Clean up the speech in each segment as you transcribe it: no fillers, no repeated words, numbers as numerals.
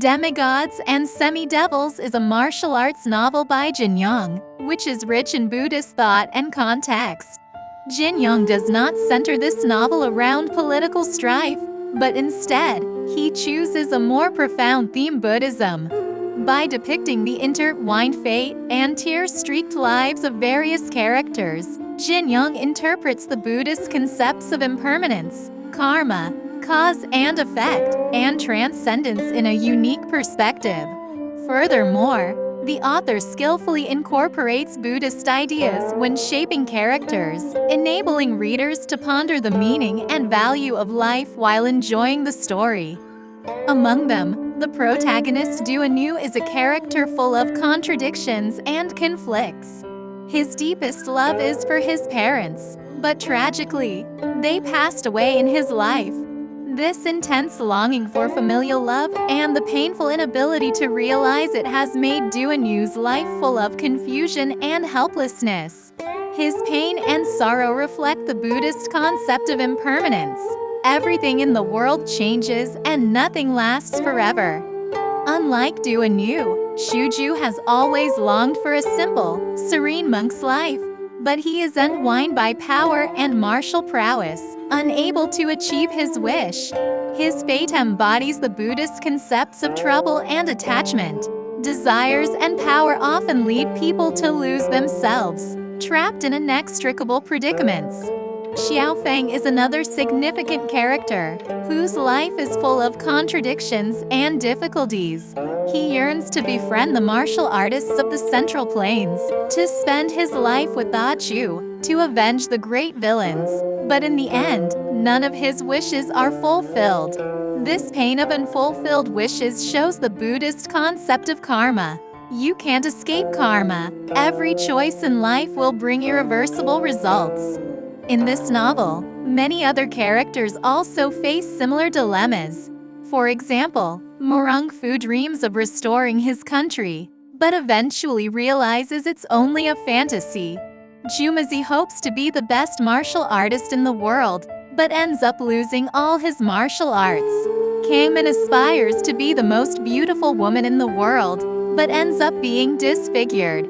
Demigods and Semi-Devils is a martial arts novel by Tian Long, which is rich in Buddhist thought and context. Tian Long does not center this novel around political strife, but instead, he chooses a more profound theme: Buddhism. By depicting the intertwined fate and tear-streaked lives of various characters, Tian Long interprets the Buddhist concepts of impermanence, karma, cause and effect, and transcendence in a unique perspective. Furthermore, the author skillfully incorporates Buddhist ideas when shaping characters, enabling readers to ponder the meaning and value of life while enjoying the story. Among them, the protagonist Duanyu is a character full of contradictions and conflicts. His deepest love is for his parents, but tragically, they passed away in his life. This intense longing for familial love and the painful inability to realize it has made Duanyu's life full of confusion and helplessness. His pain and sorrow reflect the Buddhist concept of impermanence. Everything in the world changes and nothing lasts forever. Unlike Duanyu, Shuju has always longed for a simple, serene monk's life. But he is entwined by power and martial prowess, unable to achieve his wish. His fate embodies the Buddhist concepts of trouble and attachment. Desires and power often lead people to lose themselves, trapped in inextricable predicaments. Xiaofeng is another significant character, whose life is full of contradictions and difficulties. He yearns to befriend the martial artists of the Central Plains, to spend his life with Da Chu, to avenge the great villains. But in the end, none of his wishes are fulfilled. This pain of unfulfilled wishes shows the Buddhist concept of karma. You can't escape karma. Every choice in life will bring irreversible results. In this novel, many other characters also face similar dilemmas. For example, Murong Fu dreams of restoring his country, but eventually realizes it's only a fantasy. Jumazi hopes to be the best martial artist in the world, but ends up losing all his martial arts. Kangmin aspires to be the most beautiful woman in the world, but ends up being disfigured.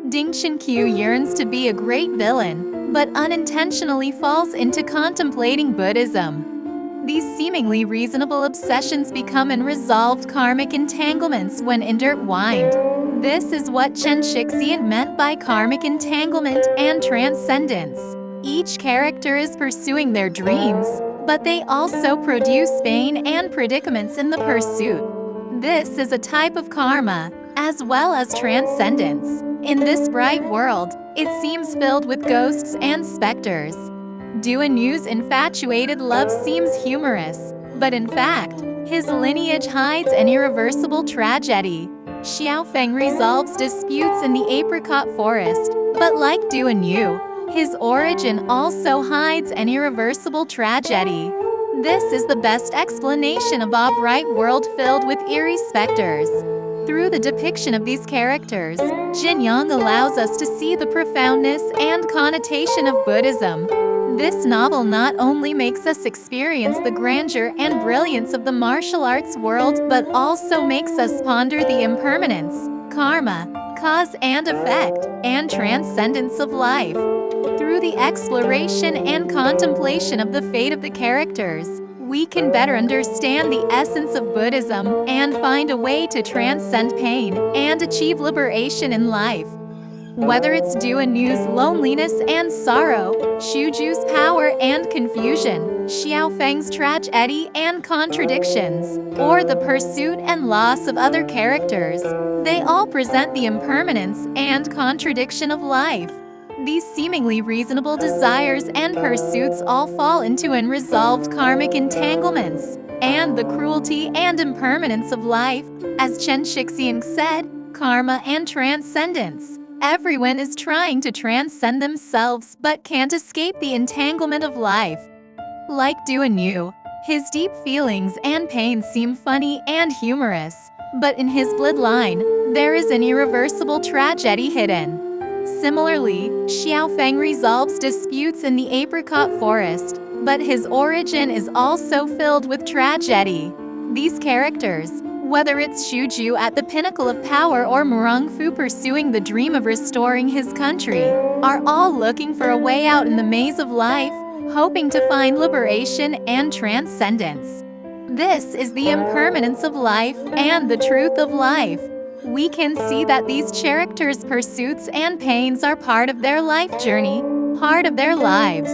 Ding Qiu yearns to be a great villain, but unintentionally falls into contemplating Buddhism. These seemingly reasonable obsessions become unresolved karmic entanglements when intertwined. This is what Chen Shixian meant by karmic entanglement and transcendence. Each character is pursuing their dreams, but they also produce pain and predicaments in the pursuit. This is a type of karma, as well as transcendence. In this bright world, it seems filled with ghosts and specters. Duanyu's infatuated love seems humorous, but in fact, his lineage hides an irreversible tragedy. Xiaofeng resolves disputes in the apricot forest, but like Duanyu, his origin also hides an irreversible tragedy. This is the best explanation of a bright world filled with eerie specters. Through the depiction of these characters, Tian Long allows us to see the profoundness and connotation of Buddhism. This novel not only makes us experience the grandeur and brilliance of the martial arts world, but also makes us ponder the impermanence, karma, cause and effect, and transcendence of life. Through the exploration and contemplation of the fate of the characters, we can better understand the essence of Buddhism and find a way to transcend pain and achieve liberation in life. Whether it's Duanyu's loneliness and sorrow, Shuju's power and confusion, Xiaofeng's tragedy and contradictions, or the pursuit and loss of other characters, they all present the impermanence and contradiction of life. These seemingly reasonable desires and pursuits all fall into unresolved karmic entanglements, and the cruelty and impermanence of life, as Chen Shixian said, karma and transcendence. Everyone is trying to transcend themselves but can't escape the entanglement of life. Like Duanyu, his deep feelings and pain seem funny and humorous, but in his bloodline, there is an irreversible tragedy hidden. Similarly, Xiaofeng resolves disputes in the apricot forest, but his origin is also filled with tragedy. These characters, Whether it's Shuju at the pinnacle of power or Murung Fu pursuing the dream of restoring his country, are all looking for a way out in the maze of life, hoping to find liberation and transcendence. This is the impermanence of life and the truth of life. We can see that these characters' pursuits and pains are part of their life journey, part of their lives.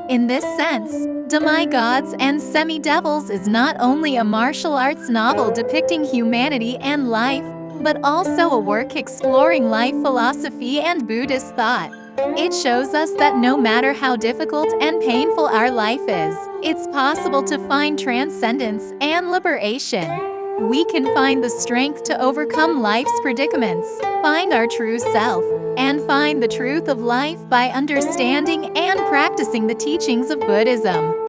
In this sense, Demigods and Semi-Devils is not only a martial arts novel depicting humanity and life, but also a work exploring life philosophy and Buddhist thought. It shows us that no matter how difficult and painful our life is, it's possible to find transcendence and liberation. We can find the strength to overcome life's predicaments, find our true self, and find the truth of life by understanding and practicing the teachings of Buddhism.